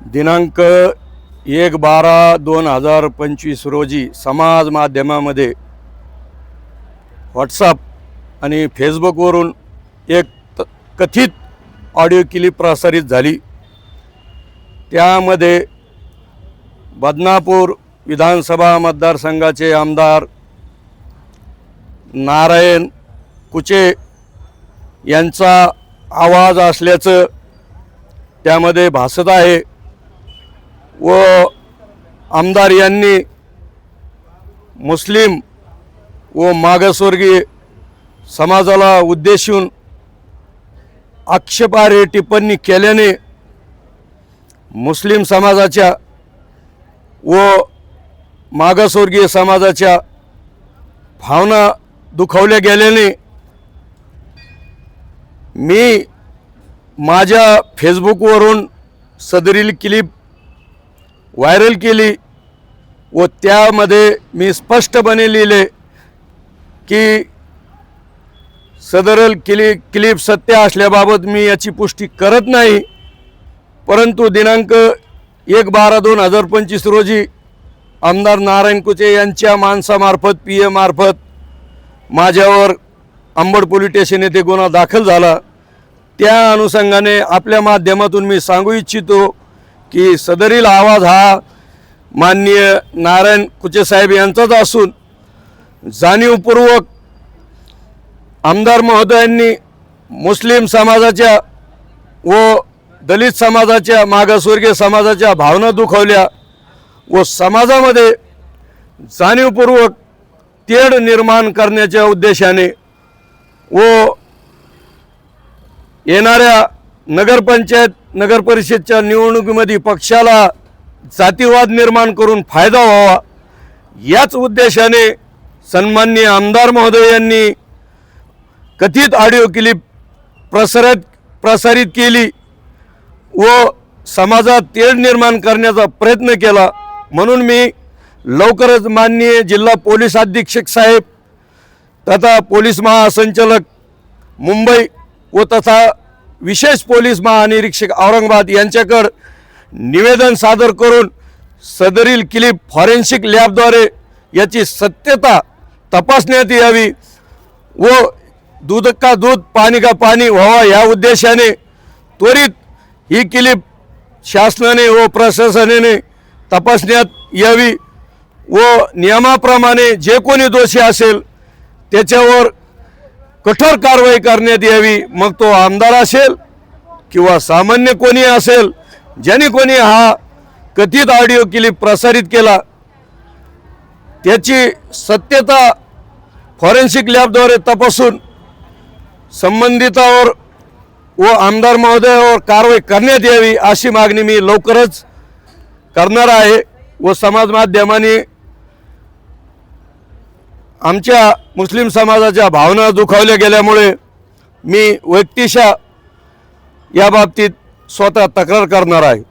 दिनांक 1/12/2025 रोजी समाज माध्यमामध्ये व्हॉट्सअप आणि फेसबुकवरून एक कथित ऑडिओ क्लिप प्रसारित झाली। त्यामध्ये बदनापूर विधानसभा मतदारसंघाचे आमदार नारायण कुचे यांचा आवाज असल्याचं त्यामध्ये भासत आहे व आमदार यांनी मुस्लिम व मागासवर्गीय समाजाला उद्देशून आक्षेपार्ह टिप्पणी केल्याने मुस्लिम समाजाच्या व मागासवर्गीय समाजाच्या भावना दुखावल्या गेल्याने मी माझ्या फेसबुकवरून सदरील क्लिप व्हायरल केली व त्यामध्ये मी स्पष्टपणे लिहिले की सदरील क्लिप सत्य असल्याबाबत मी याची पुष्टी करत नाही, परंतु दिनांक 1/12/2025 रोजी आमदार नारायण कुचे यांच्या माणसामार्फत PM मार्फत माझ्यावर अंबड पोलीस स्टेशन येथे गुन्हा दाखल झाला। त्या अनुषंगाने आपल्या माध्यमातून मी सांगू इच्छितो की सदरील आवाज हा माननीय नारायण कुचे साहेब यांचाच असून जाणीवपूर्वक आमदार महोदयांनी मुस्लिम समाजाच्या व दलित समाजाच्या मागासवर्गीय समाजाच्या भावना दुखावल्या व समाजामध्ये जाणीवपूर्वक तेढ निर्माण करण्याच्या उद्देशाने व येणाऱ्या नगरपंचायत नगरपरिषदच्या निवडणुकीमध्ये पक्षाला जातीवाद निर्माण करून फायदा व्हावा याच उद्देशाने सन्माननीय आमदार महोदय यांनी कथित ऑडिओ क्लिप प्रसारित केली व समाजात तेढ निर्माण करण्याचा प्रयत्न केला। म्हणून मी लवकरच माननीय जिल्हा पोलीस अधीक्षक साहेब तथा पोलीस महासंचालक मुंबई व तथा विशेष पोलीस महानिरीक्षक औरंगाबाद यांच्याकडे निवेदन सादर करून सदरील क्लिप फॉरेन्सिक लॅबद्वारे याची सत्यता तपासण्यात यावी व दूध का दूध पाणी का पाणी व्हावा या उद्देशाने त्वरित ही क्लिप शासनाने व प्रशासनाने तपासण्यात यावी व नियमाप्रमाणे जे कोणी दोषी असेल त्याच्यावर कठोर कारवाई करण्यात यावी। मग तो आमदार असेल किंवा सामान्य कोणी असेल, ज्याने कोणी हा कथित ऑडिओ क्लिप प्रसारित केला त्याची सत्यता फॉरेन्सिक लॅबद्वारे तपासून संबंधितावर व आमदार महोदयावर कारवाई करण्यात यावी अशी मागणी मी लवकरच करणार आहे। व समाज माध्यमाने आमच्या मुस्लिम समाजाच्या भावना दुखावल्या गेल्यामुळे मी व्यक्तिशः या बाबतीत स्वतः तक्रार करणार आहे।